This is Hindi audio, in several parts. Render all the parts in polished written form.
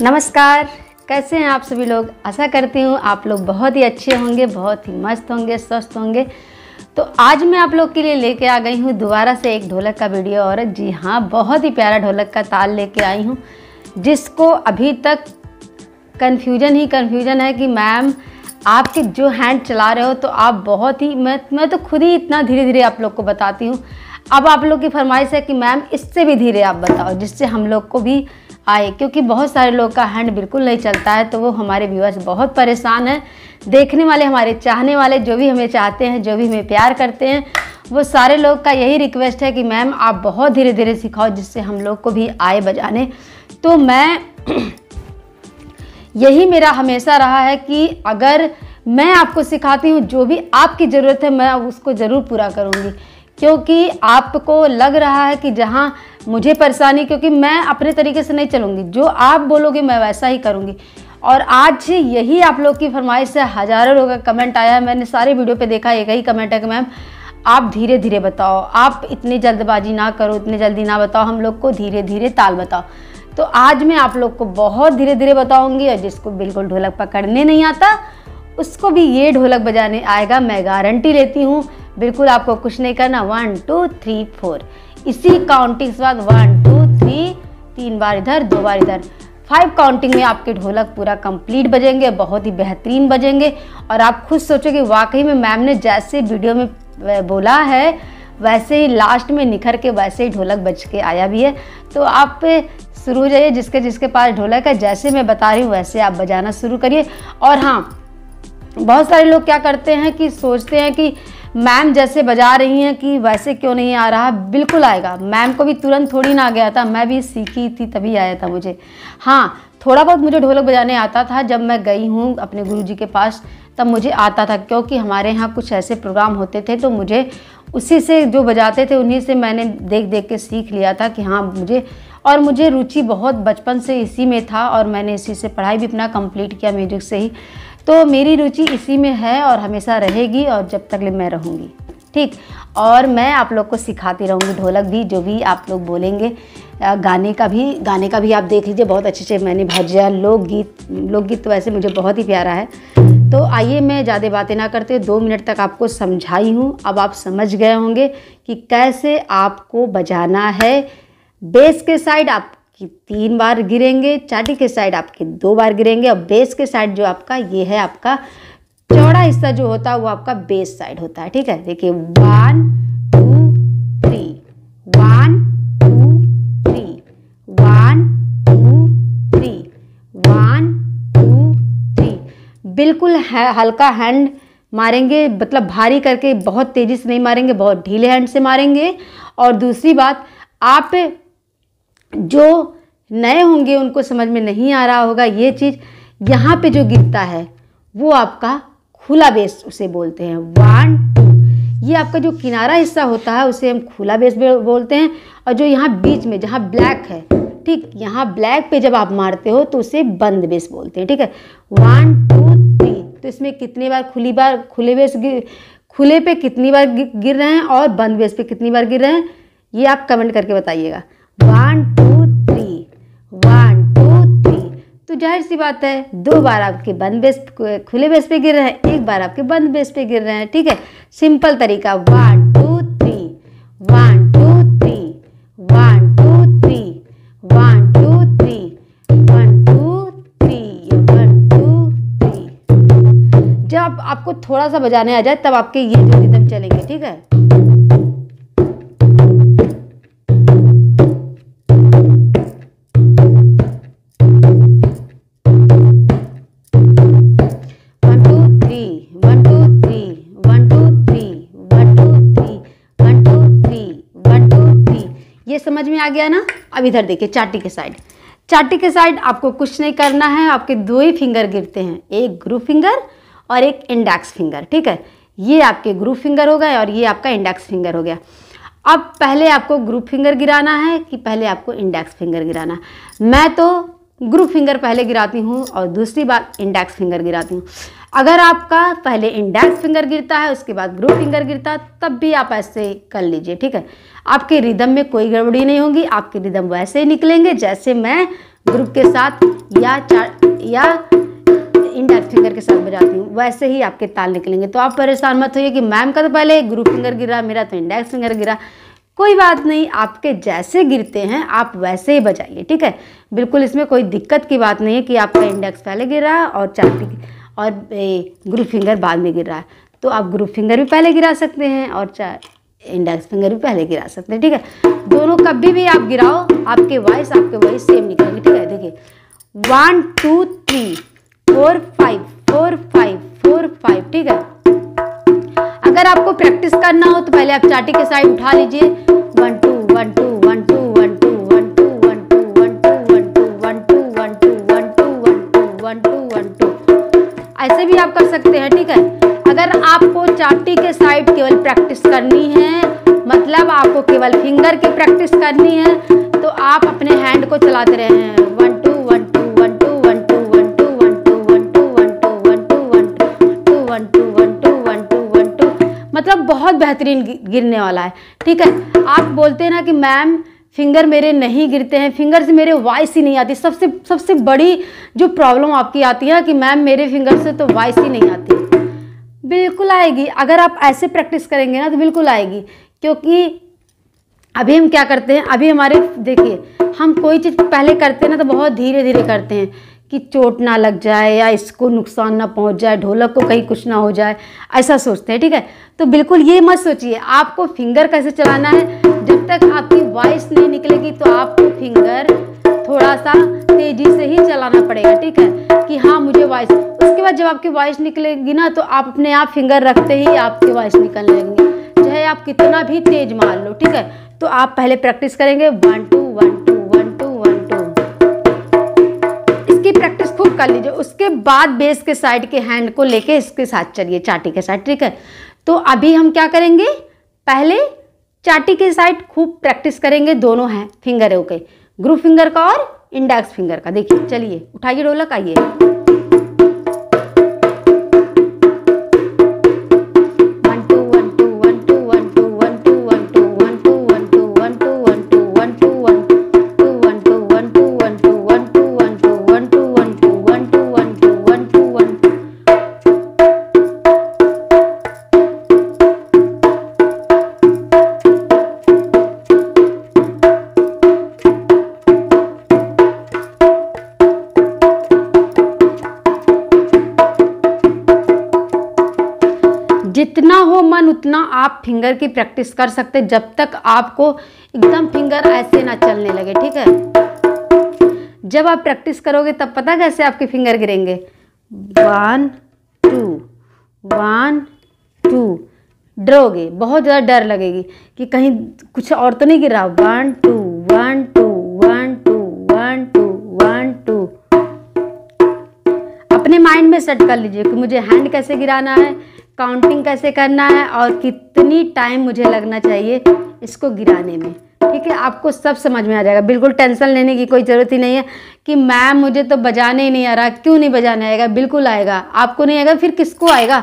नमस्कार, कैसे हैं आप सभी लोग। आशा करती हूँ आप लोग बहुत ही अच्छे होंगे, बहुत ही मस्त होंगे, स्वस्थ होंगे। तो आज मैं आप लोग के लिए लेके आ गई हूँ दोबारा से एक ढोलक का वीडियो। और जी हाँ, बहुत ही प्यारा ढोलक का ताल लेके आई हूँ, जिसको अभी तक कन्फ्यूजन है कि मैम आपके जो हैंड चला रहे हो तो आप बहुत ही मैं तो खुद ही इतना धीरे धीरे आप लोग को बताती हूँ। अब आप लोग की फरमाइश है कि मैम इससे भी धीरे आप बताओ, जिससे हम लोग को भी आए, क्योंकि बहुत सारे लोग का हैंड बिल्कुल नहीं चलता है। तो वो हमारे व्यूअर्स बहुत परेशान हैं, देखने वाले, हमारे चाहने वाले, जो भी हमें चाहते हैं, जो भी हमें प्यार करते हैं, वो सारे लोग का यही रिक्वेस्ट है कि मैम आप बहुत धीरे धीरे सिखाओ, जिससे हम लोग को भी आए बजाने। तो मैं यही मेरा हमेशा रहा है कि अगर मैं आपको सिखाती हूँ, जो भी आपकी ज़रूरत है मैं उसको ज़रूर पूरा करूँगी, क्योंकि आपको लग रहा है कि जहाँ मुझे परेशानी, क्योंकि मैं अपने तरीके से नहीं चलूँगी, जो आप बोलोगे मैं वैसा ही करूँगी। और आज यही आप लोग की फरमाइश है, हज़ारों लोगों का कमेंट आया है, मैंने सारे वीडियो पे देखा, एक ही कमेंट है कि मैम आप धीरे धीरे बताओ, आप इतनी जल्दबाजी ना करो, इतनी जल्दी ना बताओ, हम लोग को धीरे धीरे ताल बताओ। तो आज मैं आप लोग को बहुत धीरे धीरे बताऊँगी, और जिसको बिल्कुल ढोलक पकड़ने नहीं आता उसको भी ये ढोलक बजाने आएगा, मैं गारंटी लेती हूँ। बिल्कुल आपको कुछ नहीं करना, 1 2 3 4 इसी काउंटिंग के बाद 1 2 3 3 बार इधर, 2 बार इधर, 5 काउंटिंग में आपके ढोलक पूरा कंप्लीट बजेंगे, बहुत ही बेहतरीन बजेंगे। और आप खुद सोचोगे वाकई में मैम ने जैसे वीडियो में बोला है वैसे ही लास्ट में निखर के वैसे ही ढोलक बज के आया भी है। तो आप शुरू हो जाइए, जिसके पास ढोलक है, जैसे मैं बता रही हूँ वैसे आप बजाना शुरू करिए। और हाँ, बहुत सारे लोग क्या करते हैं कि सोचते हैं कि मैम जैसे बजा रही हैं कि वैसे क्यों नहीं आ रहा। बिल्कुल आएगा, मैम को भी तुरंत थोड़ी ना आ गया था, मैं भी सीखी थी तभी आया था मुझे। हाँ, थोड़ा बहुत मुझे ढोलक बजाने आता था, जब मैं गई हूँ अपने गुरुजी के पास तब मुझे आता था, क्योंकि हमारे यहाँ कुछ ऐसे प्रोग्राम होते थे तो मुझे उसी से जो बजाते थे उन्हीं से मैंने देख देख के सीख लिया था कि हाँ मुझे रुचि बहुत बचपन से इसी में था, और मैंने इसी से पढ़ाई भी अपना कंप्लीट किया, म्यूजिक से ही। तो मेरी रुचि इसी में है और हमेशा रहेगी, और जब तक मैं रहूँगी, ठीक। और मैं आप लोग को सिखाती रहूँगी ढोलक भी, जो भी आप लोग बोलेंगे। गाने का भी आप देख लीजिए, बहुत अच्छे से मैंने भजन, लोकगीत तो वैसे मुझे बहुत ही प्यारा है। तो आइए, मैं ज़्यादा बातें ना करते, 2 मिनट तक आपको समझाई हूँ। अब आप समझ गए होंगे कि कैसे आपको बजाना है। बेस के साइड आप 3 बार गिरेंगे, चाटी के साइड आपके 2 बार गिरेंगे, और बेस के साइड जो आपका ये है, आपका चौड़ा हिस्सा जो होता है वो आपका बेस साइड होता है, ठीक है। देखिए 1 2 3 1 2 3 1 2 3 1 2 3। बिल्कुल हल्का हैंड मारेंगे, मतलब भारी करके, बहुत तेजी से नहीं मारेंगे, बहुत ढीले हैंड से मारेंगे। और दूसरी बात, आप जो नए होंगे उनको समझ में नहीं आ रहा होगा ये चीज़, यहाँ पे जो गिरता है वो आपका खुला बेस उसे बोलते हैं। 1 2, ये आपका जो किनारा हिस्सा होता है उसे हम खुला बेस बोलते हैं। और जो यहाँ बीच में जहाँ ब्लैक है, ठीक, यहाँ ब्लैक पे जब आप मारते हो तो उसे बंद बेस बोलते हैं, ठीक है। 1 2 3। तो इसमें कितनी बार खुले पे कितनी बार गिर रहे हैं और बंद बेस पे कितनी बार गिर रहे हैं, ये आप कमेंट करके बताइएगा। 1 2 3 1 2 3। तो जाहिर सी बात है, 2 बार आपके बंद बेस खुले बेस पे गिर रहे हैं, 1 बार आपके बंद बेस पे गिर रहे हैं, ठीक है। सिंपल तरीका, 1 2 3 1 2 3 1 2 3 1 2 3 1 2 3 1 2 3। जब आपको थोड़ा सा बजाने आ जाए तब आपके ये जो रिदम चलेंगे, ठीक है। ये समझ में आ गया ना। अब इधर देखिए, चाटी के साइड आपको कुछ नहीं करना है, आपके 2 ही फिंगर गिरते हैं, एक ग्रुप फिंगर और एक इंडेक्स फिंगर, ठीक है। ये आपके ग्रुप फिंगर हो गए और ये आपका इंडेक्स फिंगर हो गया। अब पहले आपको ग्रुप फिंगर गिराना है कि पहले आपको इंडेक्स फिंगर गिराना है। मैं तो ग्रुप फिंगर पहले गिराती हूँ और दूसरी बार इंडेक्स फिंगर गिराती हूँ। अगर आपका पहले इंडेक्स फिंगर गिरता है उसके बाद ग्रुप फिंगर गिरता है, तब भी आप ऐसे कर लीजिए, ठीक है। आपके रिदम में कोई गड़बड़ी नहीं होगी, आपके रिदम वैसे ही निकलेंगे जैसे मैं ग्रुप के साथ या इंडेक्स फिंगर के साथ बजाती हूँ, वैसे ही आपके ताल निकलेंगे। तो आप परेशान मत होइए कि मैम का तो पहले ग्रुप फिंगर गिरा, मेरा तो इंडेक्स फिंगर गिरा। कोई बात नहीं, आपके जैसे गिरते हैं आप वैसे ही बजाइए, ठीक है। बिल्कुल इसमें कोई दिक्कत की बात नहीं है कि आपका इंडेक्स पहले गिर रहा है और ग्रुप फिंगर बाद में गिर रहा है। तो आप ग्रुप फिंगर भी पहले गिरा सकते हैं और इंडेक्स फिंगर भी पहले गिरा सकते हैं, ठीक है। दोनों कभी भी आप गिराओ, आपके वॉइस सेम निकलेंगे, ठीक है। देखिए 1 2 3 4 5 4 5 4 5, ठीक है। अगर आपको प्रैक्टिस करना हो तो पहले आप चाटी के साइड उठा लीजिए, 1 2 1 2 1 2 1 2 1 2 1 2 1 2 1 2 1 2 1 2 1 2 1 2 1 2, ऐसे भी आप कर सकते हैं, ठीक है। अगर आपको चाटी के साइड केवल प्रैक्टिस करनी है, मतलब आपको केवल फिंगर की प्रैक्टिस करनी है, तो आप अपने हैंड को चलाते रहे हैं, 1 2 1 2 1 2 1 2 1 2 1 2 1 2 1 2 1 2 1 2 1 2 1 2 1 2 1 2, मतलब बहुत बेहतरीन गिरने वाला है, ठीक है। आप बोलते हैं ना कि मैम फिंगर मेरे नहीं गिरते हैं, फिंगर से मेरे वॉइस ही नहीं आती। सबसे बड़ी जो प्रॉब्लम आपकी आती है कि मैम मेरे फिंगर से तो वॉइस ही नहीं आती। बिल्कुल आएगी, अगर आप ऐसे प्रैक्टिस करेंगे ना तो बिल्कुल आएगी। क्योंकि अभी हम क्या करते हैं, अभी हमारे देखिए हम कोई चीज़ पहले करते हैं ना तो बहुत धीरे धीरे करते हैं कि चोट ना लग जाए या इसको नुकसान ना पहुंच जाए, ढोलक को कहीं कुछ ना हो जाए, ऐसा सोचते हैं, ठीक है। तो बिल्कुल ये मत सोचिए, आपको फिंगर कैसे चलाना है, जब तक आपकी वॉइस नहीं निकलेगी तो आपको फिंगर थोड़ा सा तेजी से ही चलाना पड़ेगा, ठीक है, कि हाँ मुझे वॉइस। उसके बाद जब आपकी वॉइस निकलेगी ना तो आप अपने आप फिंगर रखते ही आपकी वॉइस निकलने लगेंगी, चाहे आप कितना भी तेज मार लो, ठीक है। तो आप पहले प्रैक्टिस करेंगे 1 2 1 2 1 2 1 2, इसकी प्रैक्टिस खूब कर लीजिए। उसके बाद बेस के साइड के हैंड को लेके इसके साथ चलिए, चाटी के साइड, ठीक है। तो अभी हम क्या करेंगे, पहले चाटी के साइड खूब प्रैक्टिस करेंगे, दोनों हैं फिंगर के, ग्रुप फिंगर का और इंडेक्स फिंगर का। देखिए चलिए उठाइए ढोलक, आइए। 1 2 1 2 1 2 1 2 1 2 1 2 1 2 1 2 1 2 1 2 1 2 1 2 1 2 1 2 1 2 1 2 1 2 1 2 1 2 1 2 1 2 1 2 1 2। जितना हो मन उतना आप फिंगर की प्रैक्टिस कर सकते, जब तक आपको एकदम फिंगर ऐसे ना चलने लगे, ठीक है। जब आप प्रैक्टिस करोगे तब पता कैसे आपके फिंगर गिरेंगे, 1 2 1 2, डरोगे, बहुत ज़्यादा डर लगेगी कि कहीं कुछ और तो नहीं गिरा, 1 2 1 2 1 2 1 2 1 2। अपने माइंड में सेट कर लीजिए कि मुझे हैंड कैसे गिराना है, काउंटिंग कैसे करना है और कितनी टाइम मुझे लगना चाहिए इसको गिराने में, ठीक है। आपको सब समझ में आ जाएगा, बिल्कुल टेंशन लेने की कोई ज़रूरत ही नहीं है कि मैम मुझे तो बजाने ही नहीं आ रहा। क्यों नहीं बजाने आएगा, बिल्कुल आएगा। आपको नहीं आएगा फिर किसको आएगा,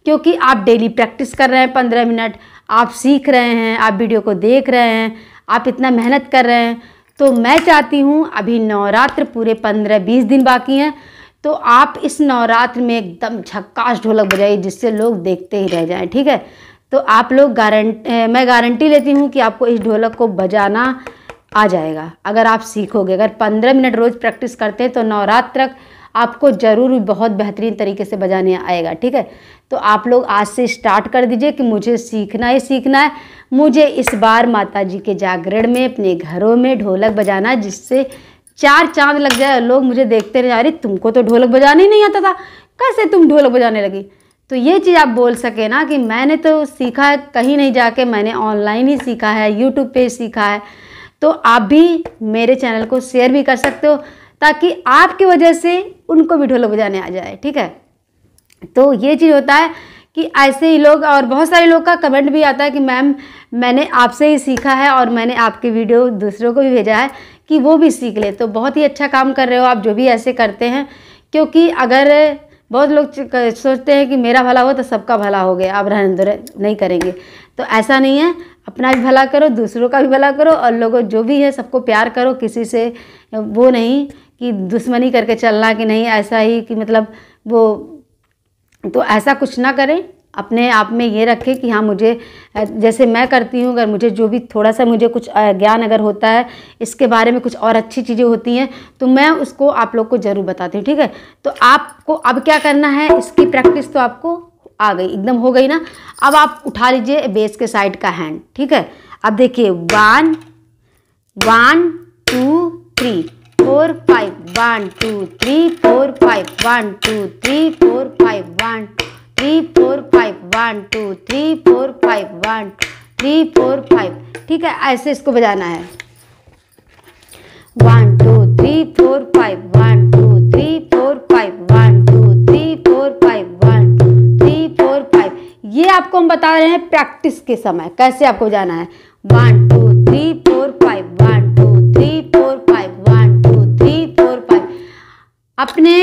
क्योंकि आप डेली प्रैक्टिस कर रहे हैं, 15 मिनट आप सीख रहे हैं, आप वीडियो को देख रहे हैं, आप इतना मेहनत कर रहे हैं। तो मैं चाहती हूँ, अभी नवरात्र पूरे 15-20 दिन बाकी हैं, तो आप इस नवरात्र में एकदम झक्कास ढोलक बजाइए जिससे लोग देखते ही रह जाएं, ठीक है। तो आप लोग मैं गारंटी लेती हूँ कि आपको इस ढोलक को बजाना आ जाएगा अगर आप सीखोगे। अगर 15 मिनट रोज़ प्रैक्टिस करते हैं तो नवरात्र तक आपको ज़रूर बहुत बेहतरीन तरीके से बजाने आएगा, ठीक है। तो आप लोग आज से स्टार्ट कर दीजिए कि मुझे सीखना ही सीखना है, मुझे इस बार माता जी के जागरण में अपने घरों में ढोलक बजाना है, जिससे 4 चांद लग जाए, लोग मुझे देखते रहे, अरे तुमको तो ढोलक बजाने ही नहीं आता था, कैसे तुम ढोलक बजाने लगी। तो ये चीज़ आप बोल सके ना कि मैंने तो सीखा है कहीं नहीं जाके, मैंने ऑनलाइन ही सीखा है, यूट्यूब पे सीखा है। तो आप भी मेरे चैनल को शेयर भी कर सकते हो ताकि आपकी वजह से उनको भी ढोलक बजाने आ जाए, ठीक है। तो ये चीज़ होता है कि ऐसे ही लोग, और बहुत सारे लोग का कमेंट भी आता है कि मैम मैंने आपसे ही सीखा है और मैंने आपकी वीडियो दूसरों को भी भेजा है कि वो भी सीख ले। तो बहुत ही अच्छा काम कर रहे हो आप जो भी ऐसे करते हैं, क्योंकि अगर बहुत लोग सोचते हैं कि मेरा भला हो तो सबका भला हो गया, अब रहने दो, नहीं करेंगे। तो ऐसा नहीं है, अपना भी भला करो, दूसरों का भी भला करो, और लोगों जो भी है सबको प्यार करो, किसी से वो नहीं कि दुश्मनी करके चलना कि नहीं ऐसा ही कि मतलब वो, तो ऐसा कुछ ना करें। अपने आप में ये रखें कि हाँ मुझे, जैसे मैं करती हूँ, अगर मुझे जो भी थोड़ा सा मुझे कुछ ज्ञान अगर होता है इसके बारे में, कुछ और अच्छी चीज़ें होती हैं तो मैं उसको आप लोग को ज़रूर बताती हूँ, ठीक है। तो आपको अब क्या करना है, इसकी प्रैक्टिस तो आपको आ गई, एकदम हो गई ना। अब आप उठा लीजिए बेस के साइड का हैंड, ठीक है। अब देखिए 1 1 2 3 4 5 1 2 3 4 5 1 2 3 4 5 1 3 4 5 1 2 3 4 5 1 3 4 5, ठीक है। ऐसे इसको बजाना है 1 2 3 4 5 1 2 3 4 5 1 2 3 4 5 1 3 4 5। ये आपको हम बता रहे हैं प्रैक्टिस के समय कैसे आपको बजाना है। 1 2 3 4 5 1 2 3 4 5 1 2 3 4 5। अपने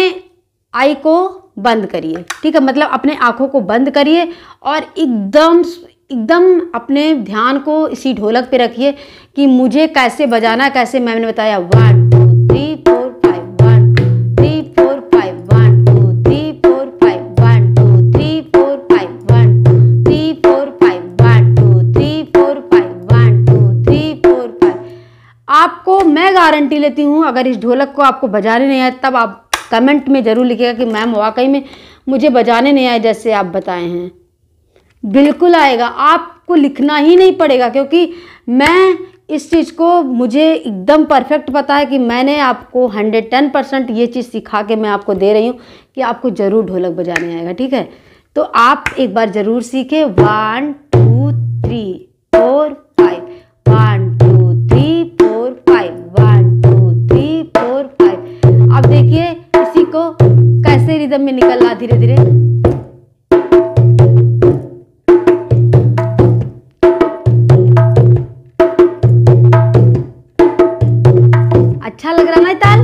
आई को बंद करिए, ठीक है, मतलब अपने आँखों को बंद करिए और एकदम अपने ध्यान को इसी ढोलक पे रखिए कि मुझे कैसे बजाना, कैसे मैंने बताया 1 2 3 4 5 1 2 3 4 5 1 2 3 4 5 1 2 3 4 5 1 2 3 4 5 1 2 3 4 5 1 2 3 4 5। आपको मैं गारंटी लेती हूँ अगर इस ढोलक को आपको बजाने नहीं आए तब आप कमेंट में ज़रूर लिखिएगा कि मैम वाकई में मुझे बजाने नहीं आए जैसे आप बताए हैं। बिल्कुल आएगा, आपको लिखना ही नहीं पड़ेगा, क्योंकि मैं इस चीज़ को, मुझे एकदम परफेक्ट पता है कि मैंने आपको 110% ये चीज़ सिखा के मैं आपको दे रही हूँ कि आपको ज़रूर ढोलक बजाने आएगा, ठीक है। तो आप एक बार ज़रूर सीखें। 1 2 3 4 5 1 2 3 4 5 1 2 3 4 5। अब देखिए इसी को कैसे रिदम में निकलना धीरे धीरे। अच्छा लग रहा है ताल?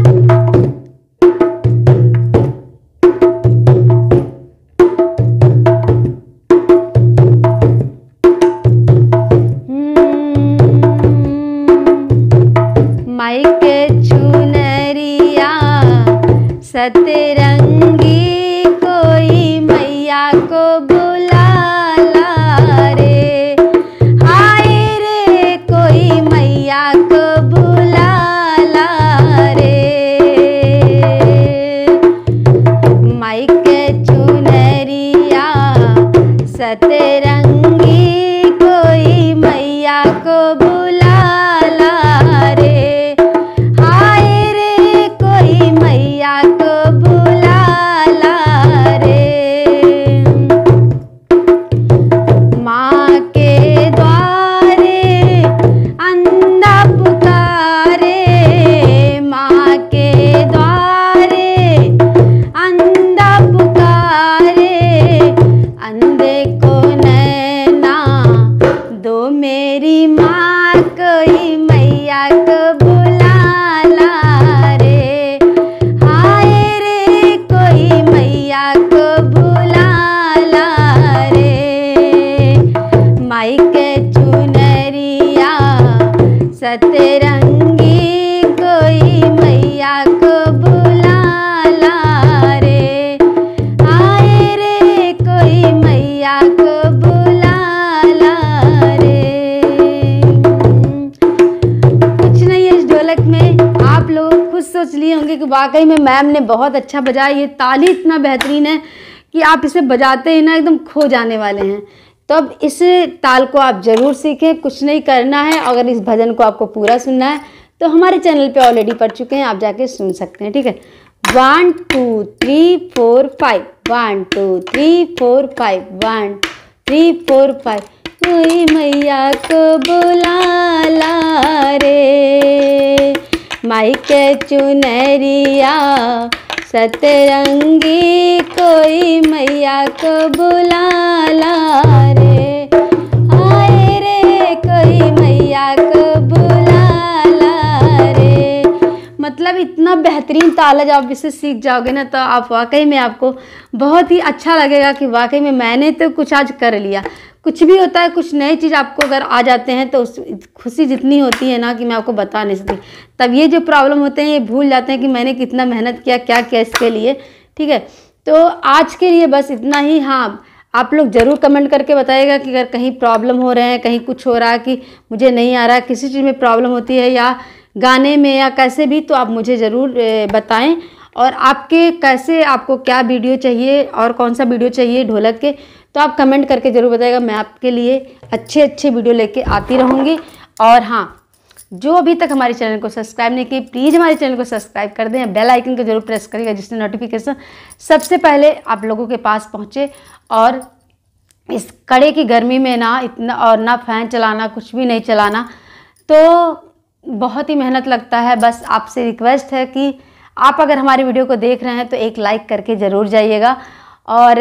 माइके चुनरिया सतरंगी कोई मैया को बुला ला रे, हाय रे कोई मैया को बुला ला रे। माइके चुनरिया सतरंगी कोई मैया को बुला ला रे, हाय रे कोई मैया को बुला ला रे। माँ के द्वारे अंधा पुकारे, माँ के द्वारे अंधा पुकारे, अंधे को नैना दो मेरी माँ कोई मैया को बुला ला रे, हाय रे कोई मैया को बुला ला रे। माइके चुनरिया सतरंगी कोई मैया को बुला ला रे, हाय रे कोई मैया को बुला ला रे। कुछ नहीं है इस ढोलक में, आप लोग खुद सोच लिए होंगे कि वाकई में मैम ने बहुत अच्छा बजाया, ये ताल ही इतना बेहतरीन है कि आप इसे बजाते ही ना एकदम खो जाने वाले हैं। तो अब इस ताल को आप ज़रूर सीखें, कुछ नहीं करना है। अगर इस भजन को आपको पूरा सुनना है तो हमारे चैनल पे ऑलरेडी पढ़ चुके हैं, आप जाके सुन सकते हैं, ठीक है। 1 2 3 4 5 1 2 3 4 5 1 3 4 5 कोई मैया को बुला ला रे, माइके चुनरिया सतरंगी कोई मैया को बुला ला रे, हाय रे कोई मैया को बुला ला रे। मतलब इतना बेहतरीन ताला जब आप इससे सीख जाओगे ना, तो आप वाकई में आपको बहुत ही अच्छा लगेगा कि वाकई में मैंने तो कुछ आज कर लिया। कुछ भी होता है, कुछ नई चीज़ आपको अगर आ जाते हैं तो उस खुशी जितनी होती है ना कि मैं आपको बता नहीं सकती। तब ये जो प्रॉब्लम होते हैं ये भूल जाते हैं कि मैंने कितना मेहनत किया, क्या किया इसके लिए, ठीक है। तो आज के लिए बस इतना ही। हाँ, आप लोग ज़रूर कमेंट करके बताइएगा कि अगर कहीं प्रॉब्लम हो रहे हैं, कहीं कुछ हो रहा है कि मुझे नहीं आ रहा, किसी चीज़ में प्रॉब्लम होती है या गाने में या कैसे भी, तो आप मुझे ज़रूर बताएं। और आपके कैसे, आपको क्या वीडियो चाहिए और कौन सा वीडियो चाहिए ढोलक के, तो आप कमेंट करके ज़रूर बताइएगा। मैं आपके लिए अच्छे अच्छे वीडियो लेके आती रहूँगी। और हाँ, जो अभी तक हमारे चैनल को सब्सक्राइब नहीं किए, प्लीज़ हमारे चैनल को सब्सक्राइब कर दें, बेल आइकन को जरूर प्रेस करिएगा जिससे नोटिफिकेशन सबसे पहले आप लोगों के पास पहुँचे। और इस कड़े की गर्मी में ना इतना, और ना फ़ैन चलाना, कुछ भी नहीं चलाना, तो बहुत ही मेहनत लगता है। बस आपसे रिक्वेस्ट है कि आप अगर हमारी वीडियो को देख रहे हैं तो एक लाइक करके ज़रूर जाइएगा। और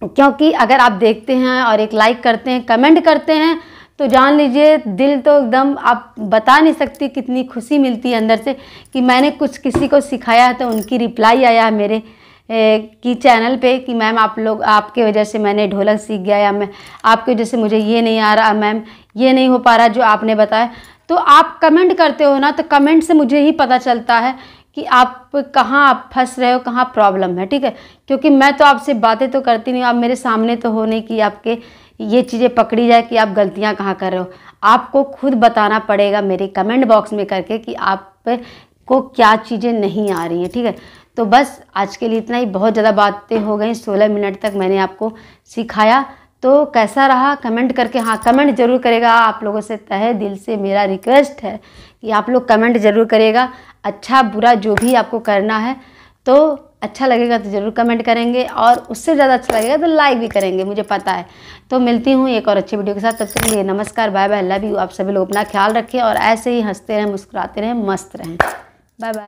क्योंकि अगर आप देखते हैं और एक लाइक करते हैं, कमेंट करते हैं, तो जान लीजिए दिल तो एकदम, आप बता नहीं सकती कितनी खुशी मिलती है अंदर से कि मैंने कुछ किसी को सिखाया है तो उनकी रिप्लाई आया है मेरे की चैनल पे कि मैम आप लोग, आपके वजह से मैंने ढोलक सीख गया, या मैं आपकी वजह से मुझे ये नहीं आ रहा मैम, ये नहीं हो पा रहा जो आपने बताया। तो आप कमेंट करते हो ना, तो कमेंट से मुझे ही पता चलता है कि आप कहाँ आप फंस रहे हो, कहाँ प्रॉब्लम है, ठीक है। क्योंकि मैं तो आपसे बातें तो करती नहीं, आप मेरे सामने तो हो नहीं कि आपके ये चीज़ें पकड़ी जाए कि आप गलतियाँ कहाँ कर रहे हो। आपको खुद बताना पड़ेगा मेरे कमेंट बॉक्स में करके कि आपको क्या चीज़ें नहीं आ रही हैं, ठीक है। तो बस आज के लिए इतना ही, बहुत ज़्यादा बातें हो गई, 16 मिनट तक मैंने आपको सिखाया। तो कैसा रहा कमेंट करके, हाँ कमेंट ज़रूर करेगा। आप लोगों से तहे दिल से मेरा रिक्वेस्ट है कि आप लोग कमेंट ज़रूर करिएगा। अच्छा बुरा जो भी आपको करना है, तो अच्छा लगेगा तो ज़रूर कमेंट करेंगे, और उससे ज़्यादा अच्छा लगेगा तो लाइक भी करेंगे, मुझे पता है। तो मिलती हूँ एक और अच्छी वीडियो के साथ, तब तक के लिए नमस्कार, बाय बाय, लव यू। आप सभी लोग अपना ख्याल रखें और ऐसे ही हंसते रहें, मुस्कुराते रहें, मस्त रहें। Bye bye.